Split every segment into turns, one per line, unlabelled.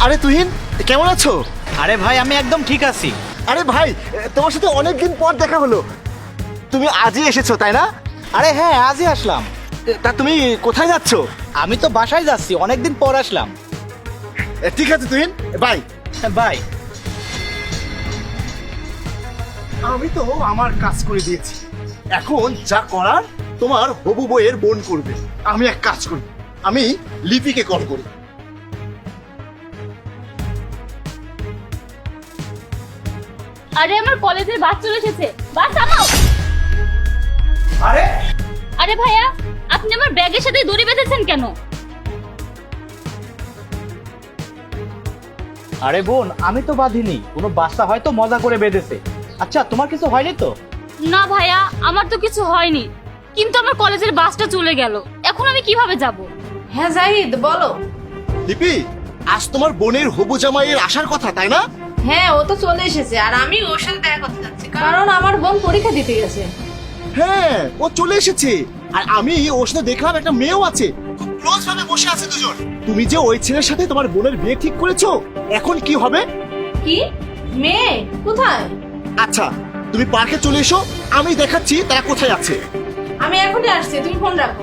আরে তুহিন, কেমন আছো?
আরে ভাই আমি একদম ঠিক আছি।
আরে ভাই, তোমার সাথে অনেকদিন পর দেখা হলো। তুমি আজই এসেছো তাই না?
আরে হ্যাঁ, আজই আসলাম।
তা তুমি কোথায় যাচ্ছো?
আমি তো বাসায় যাচ্ছি, অনেকদিন পর আসলাম।
ঠিক আছে তুহিন, বাই।
বাই।
আমি তো আমার কাজ করে দিয়েছি, এখন যা করার তোমার হবু বউয়ের বোন করবে। আমি এক কাজ করি, আমি লিপিকে কল করি।
আরে আমার কলেজের বাস চলে এসেছে, বাস থামাও।
আরে
আরে ভাইয়া, আপনি আমার ব্যাগের সাথে দড়ি বেঁধেছেন কেন?
আরে বোন, আমি তো বাঁধিনি, কোনো বাচ্চা হয়তো মজা করে বেঁধেছে। আচ্ছা, তোমার কিছু হয়নি তো?
না ভাইয়া, আমার তো কিছু হয়নি, কিন্তু আমার কলেজের বাসটা চলে গেল। এখন আমি কিভাবে যাব?
হ্যাঁ জাহিদ, বলো।
লিপি, আজ তোমার বোনের হবু জামাইয়ের আসার কথা তাই না?
হ্যাঁ, ও তো চলে এসেছে, আর আমি ওর সাথে দেখা করতে যাচ্ছি, কারণ আমার বোন পরীক্ষা দিতে গেছে।
হ্যাঁ, ও চলে এসেছে। আর আমি ওর সাথে দেখলাম একটা মেয়েও আছে, খুব ক্লোজ ভাবে বসে আছে দুজন। তুমি যে ওই ছেলের সাথে তোমার বোনের বিয়ে ঠিক করেছো, এখন কি হবে?
কি? মেয়ে কোথায়?
আচ্ছা, তুমি পার্কে চলে এসো, আমি দেখাচ্ছি তারা কোথায় আছে।
আমি এখনই আসছি, তুমি ফোন রাখো।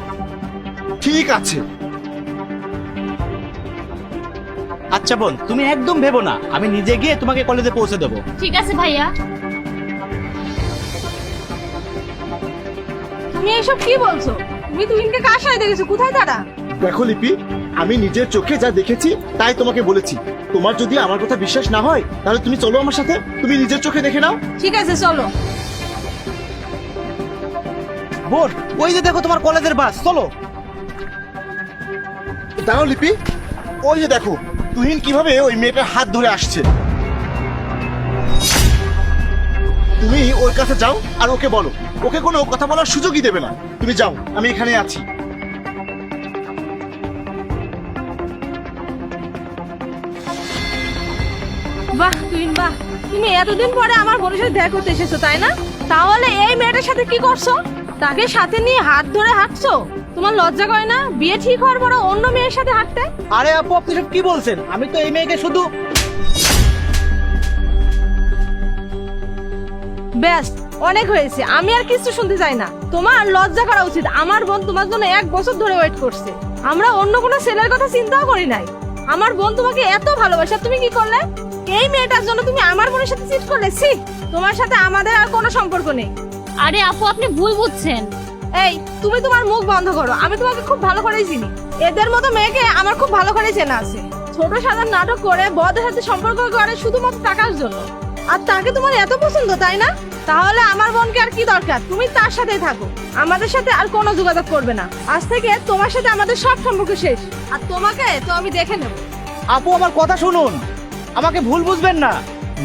ঠিক আছে।
আচ্ছা বোন, তুমি একদম ভেবো না, আমি নিজে গিয়ে তোমাকে কলেজে পৌঁছে দেবো।
ঠিক আছে ভাইয়া।
তুমি এসব কি বলছো? তুমি তুহিনকে কার সাথে দেখেছো? কোথায় তারা?
দেখো লিপি, আমি নিজের চোখে যা দেখেছি তাই তোমাকে বলেছি। তোমার যদি আমার কথা বিশ্বাস না হয় তাহলে তুমি চলো আমার সাথে, তুমি নিজের চোখে দেখে নাও।
ঠিক আছে, চলো।
বোন, ওই যে দেখো তোমার কলেজের বাস, চলো।
দাঁড়াও লিপি, ওই যে দেখো তুহিন কিভাবে ওই মেয়েটার হাত ধরে আসছে। তুমি ওর কাছে যাও আর ওকে বলো, ওকে কোনো কথা বলার সুযোগই দেবে না। তুমি যাও, আমি এখানে আছি।
বাহ তুহিন, বাহ, তুমি এতদিন পরে আমার বোনের সাথে দেখা করতে এসেছো তাই না? তাহলে এই মেয়েটার সাথে কি করছো? তাকে সাথে নিয়ে হাত ধরে হাঁটছো? তোমার লজ্জা করে না বিয়ে ঠিক হওয়ার পর অন্য মেয়ের সাথে হাঁটতে?
আরে আপু, আপনি সব কি বলছেন? আমি তো এই মেয়েকে শুধু...
ব্যাস, অনেক হয়েছে, আমি আর কিছু শুনতে চাই না। তোমার লজ্জা করা উচিত, আমার বোন তোমার জন্য 1 বছর ধরে ওয়েট করছে। আমরা অন্য কোনো ছেলের কথা চিন্তাও করি নাই। আমার বোন তোমাকে এত ভালোবাসে, আর তুমি কি করলে? এই মেয়েটার জন্য তুমি আমার বোনের সাথে চিট করলে। ছি, তোমার সাথে আমাদের আর কোনো সম্পর্ক নেই।
আরে আপু, আপনি ভুল বুঝছেন।
এই, তুমি তোমার মুখ বন্ধ করো, আমি তোমাকে খুব ভালো করেই চিনি। এদের মতো মেয়েকে আমার খুব ভালো করেই চেনা আছে। ছোট সাধারণ নাটক করে বড়দের সাথে সম্পর্ক করে শুধুমাত্র টাকার জন্য। আর তাকে তোমার এত পছন্দ তাই না? তাহলে আমার বোনকে আর কি দরকার? তুমি তার সাথেই থাকো, আমাদের সাথে আর কোনো যোগাযোগ করবে না। আজ থেকে তোমার সাথে আমাদের সব সম্পর্ক শেষ, আর তোমাকে তো আমি দেখে নেব।
আপু, আমার কথা শুনুন, আমাকে ভুল বুঝবেন না।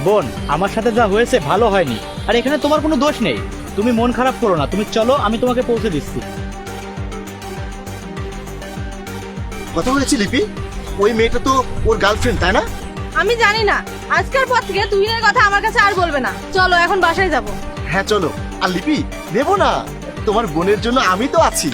বোন, আমার সাথে যা হয়েছে ভালো হয়নি, আর এখানে তোমার কোনো দোষ নেই। তুমি মন খারাপ করো না, তুমি চলো, আমি তোমাকে পৌঁছে দিচ্ছি।
কথা বলেছি লিপি, ওই মেয়েটা তো ওর গার্লফ্রেন্ড তাই না?
আমি জানি না, আজকের পর থেকে তুহিনের কথা আমার কাছে আর বলবে না। চলো এখন বাসায় যাবো।
হ্যাঁ চলো। আর লিপি, দেবো না, তোমার বোনের জন্য আমি তো আছি।